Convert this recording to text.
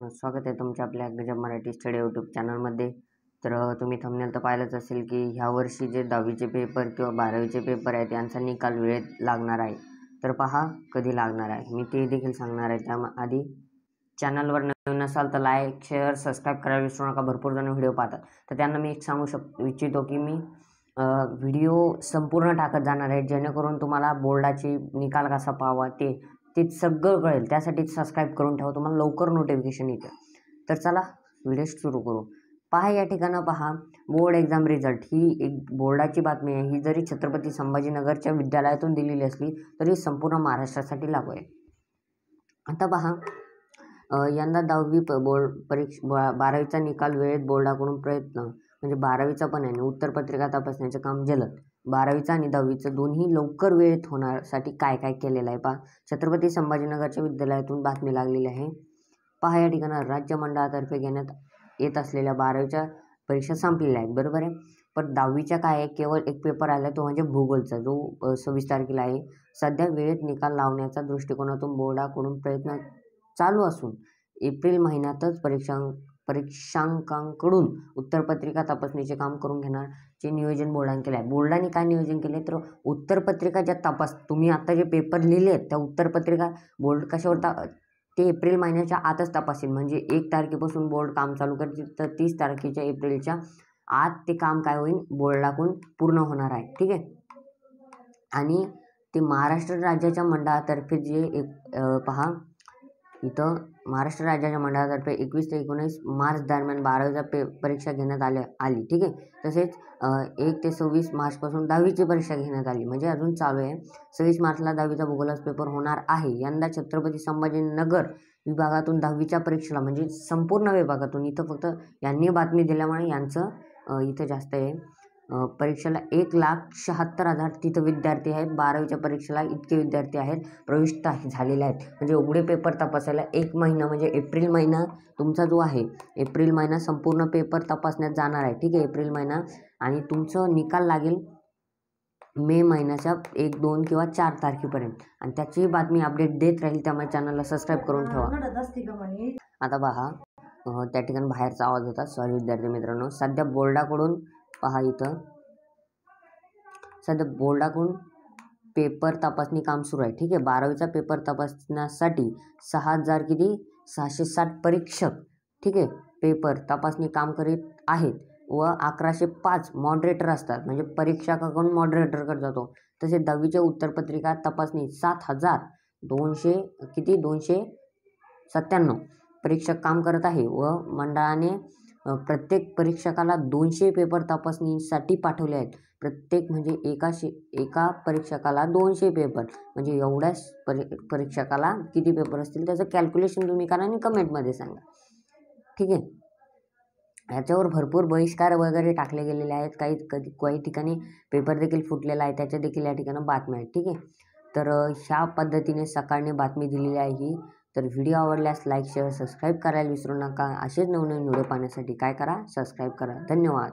स्वागत आहे तुमच्या आपल्या गजब मराठी स्टडी यूट्यूब चॅनलमध्ये. तर तुम्ही थंबनेल तर पाहिलंच असेल की ह्या वर्षी जे 10वीचे पेपर किंवा 12वीचे पेपर आहेत यांचा निकाल वेळेत लागणार आहे. तर पहा कधी लागणार आहे, मी ते देखील सांगणार आहे. त्याआधी चॅनलवर नवीन असाल तर लाईक, शेअर, सबस्क्राईब करायला विसरू नका. भरपूर जण व्हिडिओ पाहतात, तर त्यांना मी एक सांगू इच्छितो की मी व्हिडिओ संपूर्ण टाकत जाणार आहे, जेणेकरून तुम्हाला बोर्डाची निकाल कसा पाहावा ते सगळं कळेल. त्यासाठी सबस्क्राईब करून ठेवा, तुम्हाला लवकर नोटिफिकेशन येते. तर चला व्हिडिओ सुरू करू. पहा या ठिकाणी पहा, बोर्ड एक्झाम रिझल्ट ही एक बोर्डाची बातमी आहे. ही जरी छत्रपती संभाजीनगरच्या विद्यालयातून दिलेली असली तरी संपूर्ण महाराष्ट्रासाठी लागू आहे. आता पहा, यंदा 10वी बोर्ड परीक्षा 12वीचा निकाल वेळेत बोर्डाकडून प्रयत्न, म्हणजे 12वीचा पण आहे, उत्तरपत्रिका तपासण्याचे काम जलद. 12वीचा आणि 10वीचं दोन्ही लवकर वेळेत होण्यासाठी काय काय केलेलं आहे पहा. छत्रपती संभाजीनगरच्या विद्यालयातून बातमी लागलेली आहे. पहा या ठिकाणी राज्य मंडळातर्फे घेण्यात येत असलेल्या 12वीच्या परीक्षा संपलेल्या आहेत, बरोबर आहे. पण 10वीच्या काय आहे, केवळ एक पेपर आला, तो म्हणजे भूगोलचा, जो 26 तारखेला आहे. सध्या वेळेत निकाल लावण्याच्या दृष्टिकोनातून बोर्डाकडून प्रयत्न चालू असून एप्रिल महिन्यातच परीक्षांकांकडून उत्तरपत्रिका तपासणीचे काम करून घेण्याचे नियोजन बोर्डाने केले आहे. बोर्डाने काय नियोजन केले तर उत्तरपत्रिका ज्या तुम्ही आता जे पेपर लिहिले आहेत त्या उत्तरपत्रिका बोर्ड कशावर ते एप्रिल महिन्याच्या आतच तपासेल. म्हणजे 1 तारखेपासून बोर्ड काम चालू करतील, तर 30 तारखेच्या एप्रिलच्या आत ते काम काय होईल, बोर्डाकडून पूर्ण होणार आहे, ठीक आहे. आणि ते महाराष्ट्र राज्याच्या मंडळातर्फे जे पहा इथं महाराष्ट्र राज्याच्या मंडळातर्फे 21 ते 19 मार्च दरम्यान 12वीचा परीक्षा घेण्यात आली, ठीक आहे. तसेच 1 ते 26 मार्चपासून 10वीची परीक्षा घेण्यात आली, म्हणजे अजून चालू आहे. 26 मार्चला 10वीचा भूगोलाचा पेपर होणार आहे. यंदा छत्रपती संभाजीनगर विभागातून 10वीच्या परीक्षेला, म्हणजे संपूर्ण विभागातून, इथं फक्त यांनी बातमी दिल्यामुळे यांचं इथं जास्त आहे. परीक्षेला 1,76,000 तिथं विद्यार्थी आहेत. 12वीच्या परीक्षेला इतके विद्यार्थी आहेत प्रविष्ट झालेले आहेत. म्हणजे उघडे पेपर तपासायला 1 महिना, म्हणजे एप्रिल महिना तुमचा जो आहे, एप्रिल महिना संपूर्ण पेपर तपासण्यात जाणार आहे, ठीक आहे. एप्रिल महिना, आणि तुमचं निकाल लागेल मे महिन्याच्या 1, 2 किंवा 4 तारखेपर्यंत. आणि त्याची बातमी अपडेट देत राहील, त्यामुळे चॅनलला सबस्क्राईब करून ठेवा. आता पहा, त्या ठिकाणी बाहेरचा आवाज होता, सॉरी विद्यार्थी मित्रांनो. सध्या बोर्डाकडून पहा, इथं सध्या बोर्डाकडून पेपर तपासणी काम सुरू आहे, ठीक आहे. 12वीचा पेपर तपासण्यासाठी 6,660 परीक्षक, ठीक आहे, पेपर तपासणी काम करीत आहेत व 1105 मॉडरेटर असतात, म्हणजे परीक्षकाकडून मॉडरेटरकडे जातो. तसेच 10वीच्या उत्तरपत्रिका तपासणी 297 परीक्षक काम करत आहे व मंडळाने प्रत्येक परीक्षकाला 200 पेपर तपासणीसाठी पाठवले आहेत. प्रत्येक म्हणजे एका परीक्षकाला 200 पेपर, म्हणजे एवढ्याच परीक्षकाला किती पेपर असतील त्याचं कॅल्क्युलेशन तुम्ही करा आणि कमेंटमध्ये सांगा, ठीक आहे. याच्यावर भरपूर बहिष्कार वगैरे टाकले गेलेले आहेत. काही ठिकाणी पेपर देखील फुटलेला आहे, त्याच्या देखील या ठिकाणी बातम्या आहेत, ठीक आहे. तर ह्या पद्धतीने सकाळने बातमी दिलेली आहे ही. तर व्हिडिओ आवडल्यास लाईक, शेअर, सबस्क्राईब करायला विसरू नका. असेच नवनवीन व्हिडिओ पाहण्यासाठी काय करा, सबस्क्राईब करा. धन्यवाद.